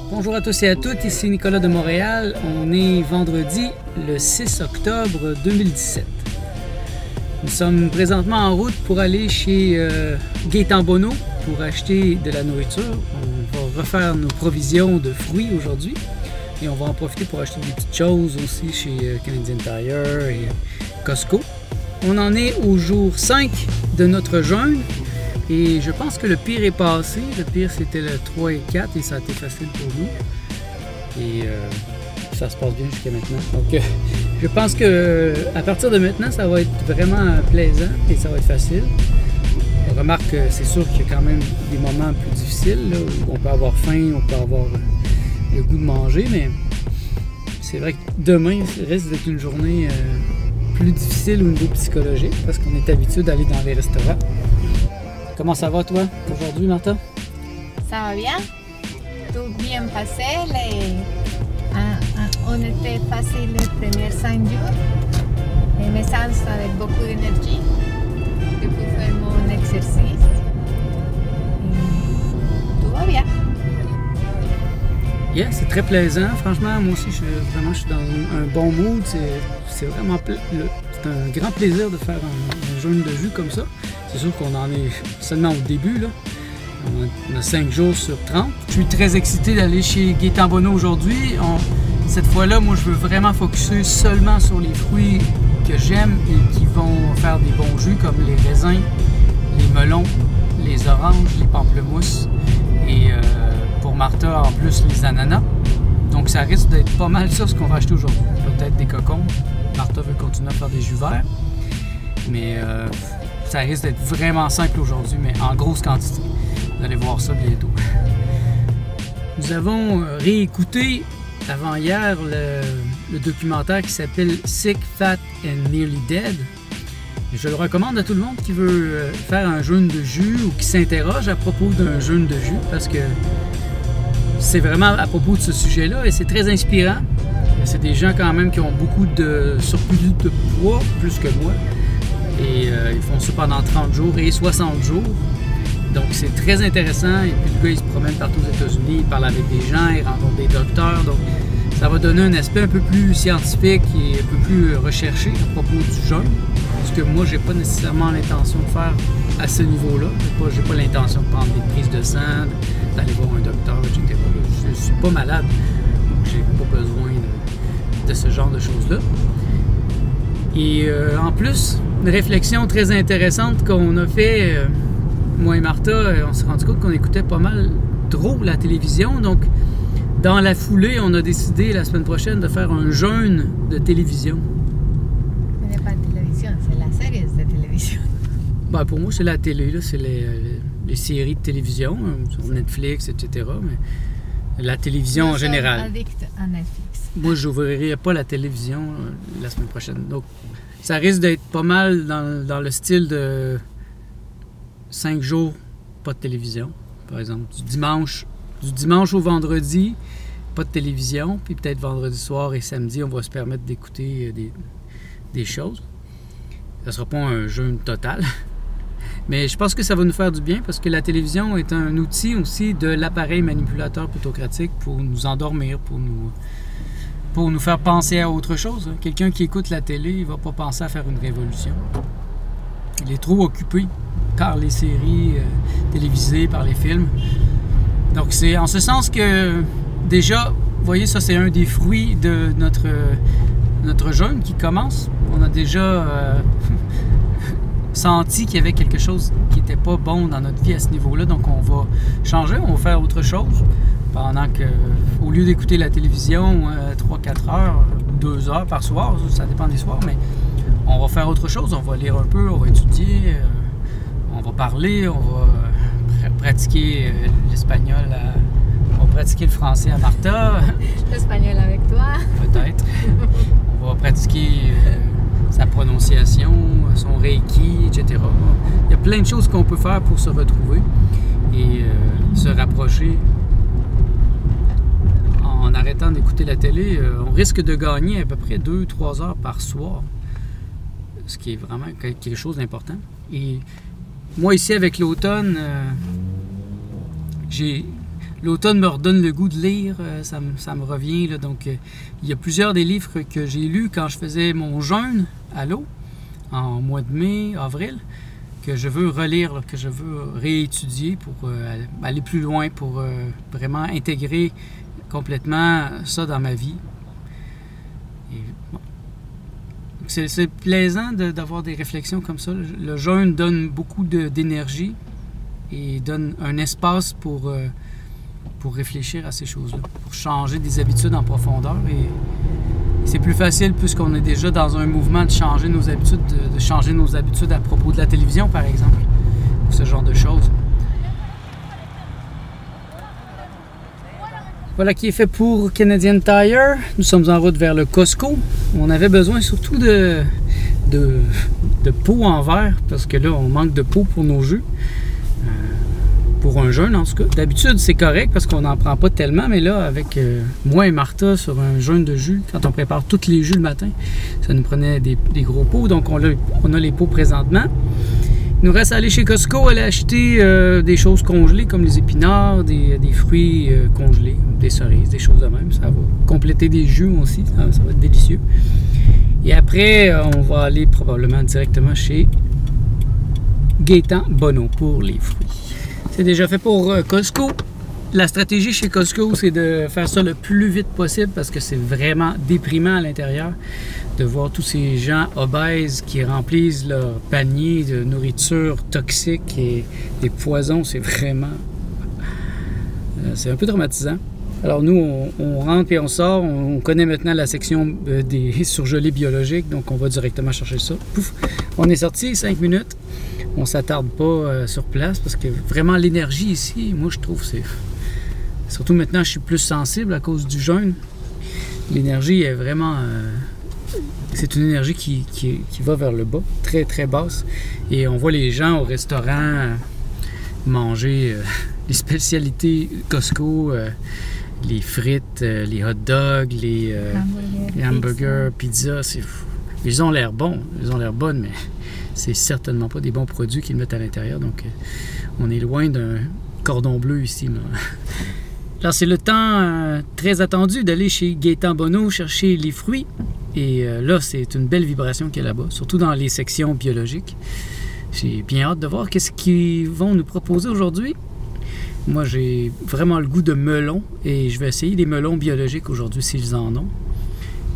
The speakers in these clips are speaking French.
Bonjour à tous et à toutes, ici Nicolas de Montréal. On est vendredi le 6 octobre 2017. Nous sommes présentement en route pour aller chez Gaétan Bonneau pour acheter de la nourriture. On va refaire nos provisions de fruits aujourd'hui et on va en profiter pour acheter des petites choses aussi chez Canadian Tire et Costco. On en est au jour 5 de notre jeûne. Et je pense que le pire est passé. Le pire, c'était le 3 et 4 et ça a été facile pour nous. Et ça se passe bien jusqu'à maintenant. Donc, je pense que à partir de maintenant, ça va être vraiment plaisant et ça va être facile. On remarque que c'est sûr qu'il y a quand même des moments plus difficiles, là, où on peut avoir faim, on peut avoir le goût de manger, mais c'est vrai que demain, ça risque d'être une journée plus difficile au niveau psychologique parce qu'on est habitué d'aller dans les restaurants. Comment ça va, toi, aujourd'hui, Martha? Ça va bien. Tout bien passé. On était passé les premiers 5 jours. Et mes sens avec beaucoup d'énergie. Je peux faire mon exercice. Et tout va bien. Yeah, c'est très plaisant. Franchement, moi aussi, je suis dans un bon mood. C'est vraiment c'est un grand plaisir de faire un jeûne de jus comme ça. C'est sûr qu'on en est seulement au début, là. On a 5 jours sur 30. Je suis très excité d'aller chez Gaétan Bonneau aujourd'hui. Cette fois-là, moi, je veux vraiment focusser seulement sur les fruits que j'aime et qui vont faire des bons jus, comme les raisins, les melons, les oranges, les pamplemousses et pour Martha, en plus, les ananas. Donc, ça risque d'être pas mal ça, ce qu'on va acheter aujourd'hui. Peut-être des cocombes. Martha veut continuer à faire des jus verts. Mais ça risque d'être vraiment simple aujourd'hui, mais en grosse quantité. Vous allez voir ça bientôt. Nous avons réécouté avant-hier le documentaire qui s'appelle Sick, Fat and Nearly Dead. Je le recommande à tout le monde qui veut faire un jeûne de jus ou qui s'interroge à propos d'un jeûne de jus parce que c'est vraiment à propos de ce sujet-là et c'est très inspirant. C'est des gens quand même qui ont beaucoup de surplus de poids, plus que moi. Et ils font ça pendant 30 jours et 60 jours. Donc c'est très intéressant. Et puis le gars, il se promène partout aux États-Unis, il parle avec des gens, il rencontre des docteurs. Donc ça va donner un aspect un peu plus scientifique et un peu plus recherché à propos du jeûne. Ce que moi, j'ai pas nécessairement l'intention de faire à ce niveau-là. J'ai pas l'intention de prendre des prises de sang, d'aller voir un docteur, etc. Je suis pas malade. Donc j'ai pas besoin de ce genre de choses-là. Et en plus, une réflexion très intéressante qu'on a fait, moi et Martha, on s'est rendu compte qu'on écoutait pas mal trop la télévision. Donc, dans la foulée, on a décidé la semaine prochaine de faire un jeûne de télévision. Ce n'est pas de télévision, c'est la série de télévision. Ben, pour moi, c'est la télé, là, c'est les séries de télévision, sur Netflix, etc. Mais la télévision en général. Addict à Netflix. Moi, je n'ouvrirai pas la télévision la semaine prochaine. Donc, ça risque d'être pas mal dans le style de 5 jours, pas de télévision, par exemple. Du dimanche au vendredi, pas de télévision. Puis peut-être vendredi soir et samedi, on va se permettre d'écouter des choses. Ça ne sera pas un jeûne total. Mais je pense que ça va nous faire du bien parce que la télévision est un outil aussi de l'appareil manipulateur plutocratique pour nous endormir, pour nous faire penser à autre chose. Quelqu'un qui écoute la télé, il ne va pas penser à faire une révolution. Il est trop occupé par les séries télévisées, par les films. Donc c'est en ce sens que déjà, vous voyez, ça c'est un des fruits de notre jeûne qui commence. On a déjà senti qu'il y avait quelque chose qui n'était pas bon dans notre vie à ce niveau-là. Donc on va changer, on va faire autre chose. Pendant que, au lieu d'écouter la télévision 3-4 heures ou 2 heures par soir, ça dépend des soirs, mais on va faire autre chose. On va lire un peu, on va étudier, on va parler, on va pratiquer l'espagnol, on va pratiquer le français à Martha. L'espagnol avec toi. Peut-être. On va pratiquer sa prononciation, son reiki, etc. Il y a plein de choses qu'on peut faire pour se retrouver et se rapprocher. En arrêtant d'écouter la télé, on risque de gagner à peu près 2-3 heures par soir, ce qui est vraiment quelque chose d'important. Et moi, ici, avec l'automne, l'automne me redonne le goût de lire, ça me revient. Là, donc, il y a plusieurs des livres que j'ai lus quand je faisais mon jeûne à l'eau, en mois de mai, avril, que je veux relire, là, que je veux réétudier pour aller plus loin, pour vraiment intégrer complètement ça dans ma vie. Et, bon. C'est plaisant d'avoir des réflexions comme ça. Le jeûne donne beaucoup d'énergie et donne un espace pour réfléchir à ces choses-là, pour changer des habitudes en profondeur. Et c'est plus facile puisqu'on est déjà dans un mouvement de changer nos habitudes, de changer nos habitudes à propos de la télévision, par exemple, ou ce genre de choses. Voilà qui est fait pour Canadian Tire. Nous sommes en route vers le Costco. On avait besoin surtout de pots en verre parce que là, on manque de pots pour nos jus. Pour un jeûne, en tout cas. D'habitude, c'est correct parce qu'on n'en prend pas tellement, mais là, avec moi et Martha, sur un jeûne de jus, quand on prépare tous les jus le matin, ça nous prenait des gros pots. Donc, on a les pots présentement. Il nous reste à aller chez Costco, aller acheter des choses congelées comme les épinards, des fruits congelés, des cerises, des choses de même. Ça va compléter des jus aussi, ça va être délicieux. Et après, on va aller probablement directement chez Gaétan Bonneau pour les fruits. C'est déjà fait pour Costco. La stratégie chez Costco, c'est de faire ça le plus vite possible parce que c'est vraiment déprimant à l'intérieur de voir tous ces gens obèses qui remplissent leur panier de nourriture toxique et des poisons. C'est vraiment... c'est un peu traumatisant. Alors nous, on rentre et on sort. On connaît maintenant la section des surgelés biologiques, donc on va directement chercher ça. Pouf! On est sorti 5 minutes. On ne s'attarde pas sur place parce que vraiment l'énergie ici, moi je trouve, c'est... Surtout maintenant, je suis plus sensible à cause du jeûne. L'énergie est vraiment... c'est une énergie qui va vers le bas, très très basse. Et on voit les gens au restaurant manger les spécialités Costco, les frites, les hot dogs, les hamburgers, pizza. Ils ont l'air bons, ils ont l'air bonnes, mais c'est certainement pas des bons produits qu'ils mettent à l'intérieur. Donc, on est loin d'un cordon bleu ici. Alors, c'est le temps très attendu d'aller chez Gaétan Bonneau chercher les fruits. Et là, c'est une belle vibration qu'il y a là-bas, surtout dans les sections biologiques. J'ai bien hâte de voir qu'est-ce qu'ils vont nous proposer aujourd'hui. Moi, j'ai vraiment le goût de melon et je vais essayer des melons biologiques aujourd'hui s'ils en ont.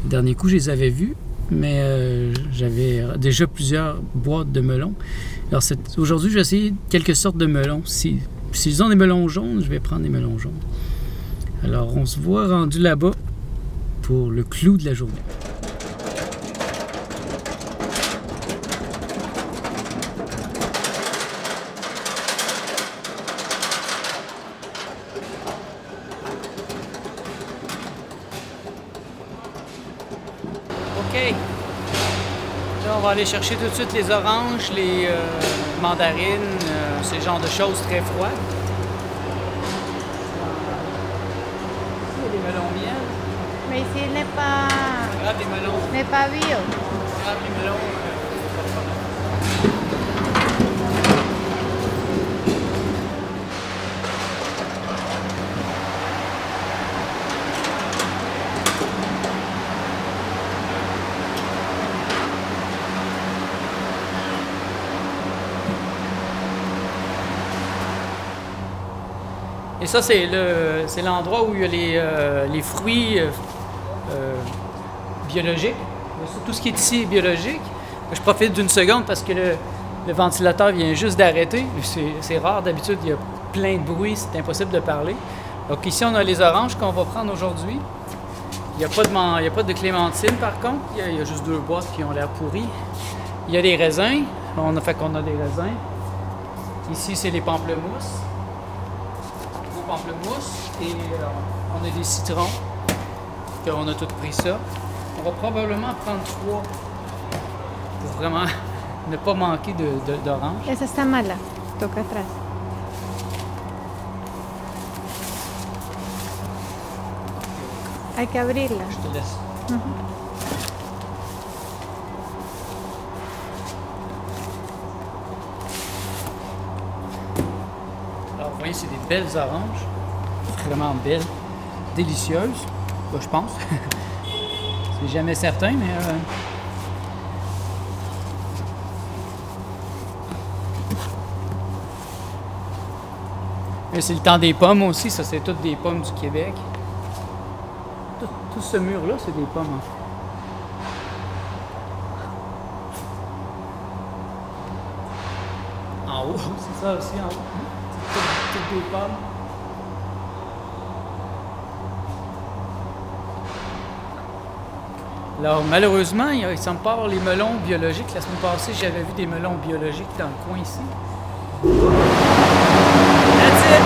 Le dernier coup, je les avais vus, mais j'avais déjà plusieurs boîtes de melons. Alors aujourd'hui, je vais essayer quelques sortes de melons. S'ils ont des melons jaunes, je vais prendre des melons jaunes. Alors, on se voit rendu là-bas pour le clou de la journée. OK. Là, on va aller chercher tout de suite les oranges, les mandarines, ces genres de choses très froides. Ici, il y a des melons miel. Mais ici, il n'est pas... Grave les melons. n'est pas bio. Grave les melons. Et ça, c'est l'endroit où il y a les fruits biologiques. Tout ce qui est ici est biologique. Je profite d'une seconde parce que le ventilateur vient juste d'arrêter. C'est rare, d'habitude, il y a plein de bruit, c'est impossible de parler. Donc ici, on a les oranges qu'on va prendre aujourd'hui. Il n'y a pas de clémentine, par contre. Il y a juste 2 boîtes qui ont l'air pourries. Il y a des raisins. On a des raisins. Ici, c'est les pamplemousses. Pamplemousse et on a des citrons qu'on a tous pris ça. On va probablement prendre 3 pour vraiment ne pas manquer d'orange. Esa está mala, toca atrás. Hay que abrirla. Je te laisse. Alors, vous voyez, c'est des belles oranges. vraiment belle, délicieuse, je pense. C'est jamais certain, mais... c'est le temps des pommes aussi, ça c'est toutes des pommes du Québec. Tout ce mur-là, c'est des pommes. En haut, c'est ça aussi, en haut. Toutes des pommes. Alors malheureusement, il ne semble pas avoir les melons biologiques. La semaine passée, j'avais vu des melons biologiques dans le coin ici. That's it!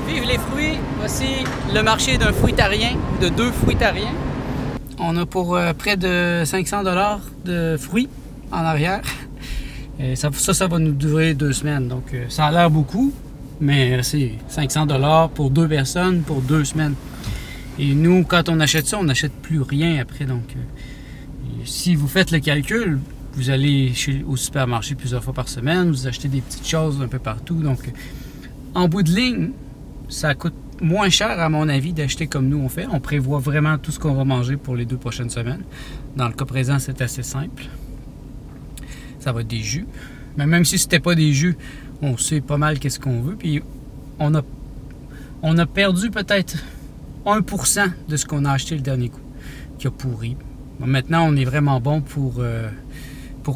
Vive les fruits! Voici le marché d'un fruitarien, de 2 fruitariens. On a pour près de 500 $ de fruits en arrière. Et ça va nous durer 2 semaines. Donc ça a l'air beaucoup, mais c'est 500 $ pour 2 personnes pour 2 semaines. Et nous, quand on achète ça, on n'achète plus rien après. Donc si vous faites le calcul, vous allez au supermarché plusieurs fois par semaine, vous achetez des petites choses un peu partout. Donc en bout de ligne, ça coûte moins cher, à mon avis, d'acheter comme nous on fait. On prévoit vraiment tout ce qu'on va manger pour les 2 prochaines semaines. Dans le cas présent, c'est assez simple. Ça va être des jus. Mais même si c'était pas des jus, on sait pas mal qu'est-ce qu'on veut. Puis on a perdu peut-être 1% de ce qu'on a acheté le dernier coup, qui a pourri. Bon, maintenant, on est vraiment bon pour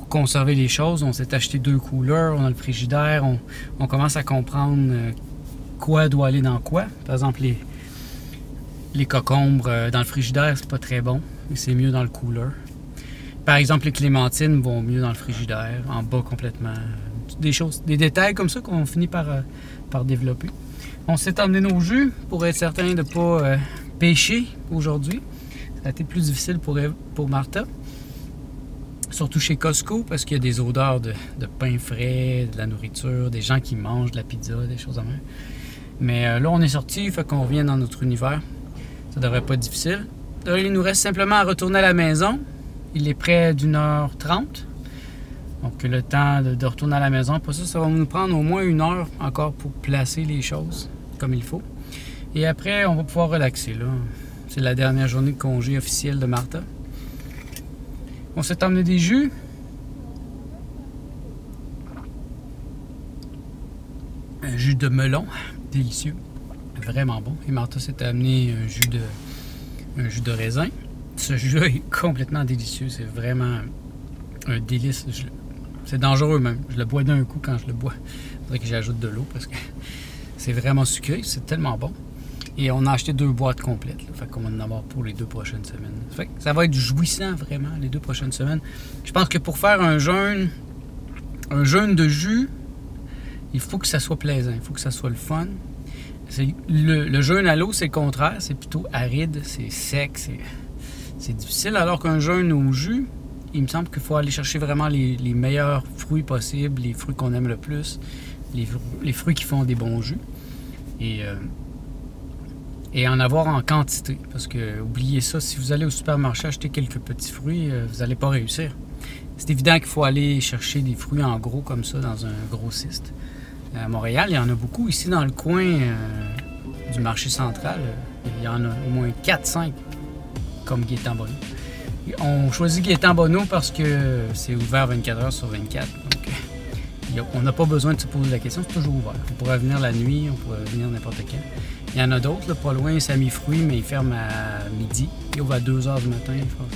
conserver les choses. On s'est acheté 2 couleurs, on a le frigidaire, on commence à comprendre quoi doit aller dans quoi. Par exemple, les cocombres dans le frigidaire, c'est pas très bon. C'est mieux dans le cooler. Par exemple, les clémentines vont mieux dans le frigidaire, en bas complètement. Des détails comme ça qu'on finit par développer. On s'est emmené nos jus pour être certain de ne pas pêcher aujourd'hui. Ça a été plus difficile pour Martha. Surtout chez Costco, parce qu'il y a des odeurs de pain frais, de la nourriture, des gens qui mangent de la pizza, des choses à même. Mais là, on est sorti, fait qu'on revient dans notre univers. Ça devrait pas être difficile. Là, il nous reste simplement à retourner à la maison. Il est près d'1h30. Donc, le temps de retourner à la maison. Pour ça, ça va nous prendre au moins 1 heure encore pour placer les choses comme il faut. Et après, on va pouvoir relaxer. Là, c'est la dernière journée de congé officielle de Martha. On s'est emmené des jus. Un jus de melon, délicieux, vraiment bon. Et Martha s'est amené un jus de raisin. Ce jus-là est complètement délicieux, c'est vraiment un délice. C'est dangereux même, je le bois d'un coup quand je le bois. Il faudrait que j'ajoute de l'eau parce que c'est vraiment sucré, c'est tellement bon. Et on a acheté 2 boîtes complètes, là, fait qu'on va en avoir pour les 2 prochaines semaines. Fait que ça va être jouissant vraiment les 2 prochaines semaines. Je pense que pour faire un jeûne de jus, il faut que ça soit plaisant, il faut que ça soit le fun. Le jeûne à l'eau, c'est le contraire, c'est plutôt aride, c'est sec, c'est difficile. Alors qu'un jeûne au jus, il me semble qu'il faut aller chercher vraiment les meilleurs fruits possibles, les fruits qu'on aime le plus, les fruits qui font des bons jus. Et en avoir en quantité. Parce que, oubliez ça, si vous allez au supermarché acheter quelques petits fruits, vous n'allez pas réussir. C'est évident qu'il faut aller chercher des fruits en gros comme ça dans un grossiste. À Montréal, il y en a beaucoup. Ici, dans le coin du marché central, il y en a au moins 4-5 comme Gaétan Bonneau. On choisit Gaétan Bonneau parce que c'est ouvert 24 heures sur 24. Donc, on n'a pas besoin de se poser la question, c'est toujours ouvert. On pourrait venir la nuit, on pourrait venir n'importe quand. Il y en a d'autres, là, pas loin, Samy Fruits, mais il ferme à midi. Il ouvre à 2 h du matin, je pense.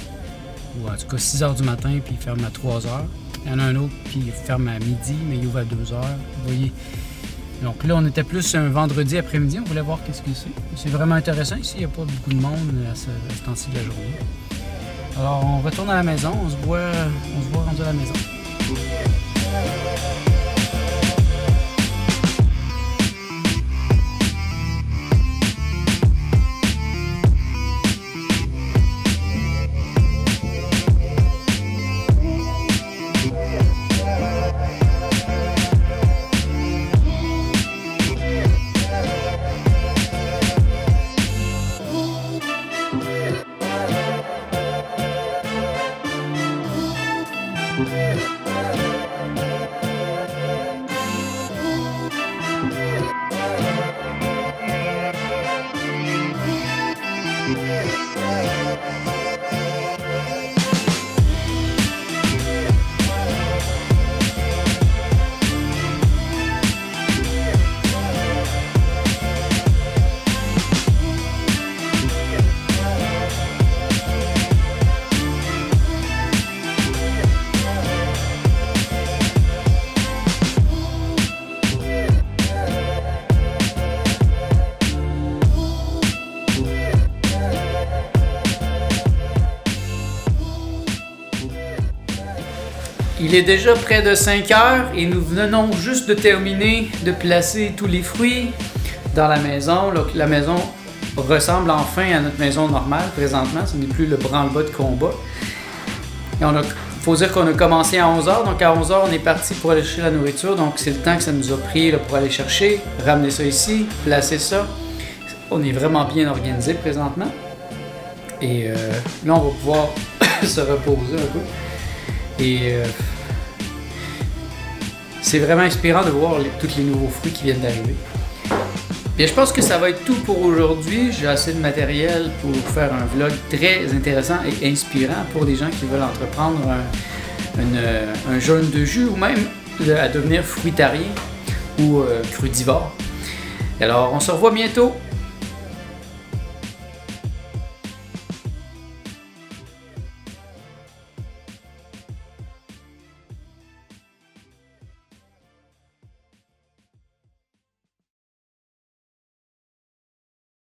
Ou en tout cas 6 h du matin, puis il ferme à 3 h. Il y en a un autre, puis il ferme à midi, mais il ouvre à 2 h. Vous voyez? Donc là, on était plus un vendredi après-midi, on voulait voir qu'est-ce que c'est. C'est vraiment intéressant ici, il n'y a pas beaucoup de monde à ce temps-ci de la journée. Alors, on retourne à la maison, on se voit rendu à la maison. Il est déjà près de 5 heures et nous venons juste de terminer de placer tous les fruits dans la maison. La maison ressemble enfin à notre maison normale présentement. Ce n'est plus le branle-bas de combat. Et faut dire qu'on a commencé à 11 h. Donc à 11 h, on est parti pour aller chercher la nourriture. Donc c'est le temps que ça nous a pris là, pour aller chercher, ramener ça ici, placer ça. On est vraiment bien organisé présentement. Et là, on va pouvoir se reposer un peu. Et c'est vraiment inspirant de voir tous les nouveaux fruits qui viennent d'arriver. Bien, je pense que ça va être tout pour aujourd'hui. J'ai assez de matériel pour faire un vlog très intéressant et inspirant pour des gens qui veulent entreprendre un jeûne de jus ou même à devenir fruitarien ou crudivore. Alors, on se revoit bientôt.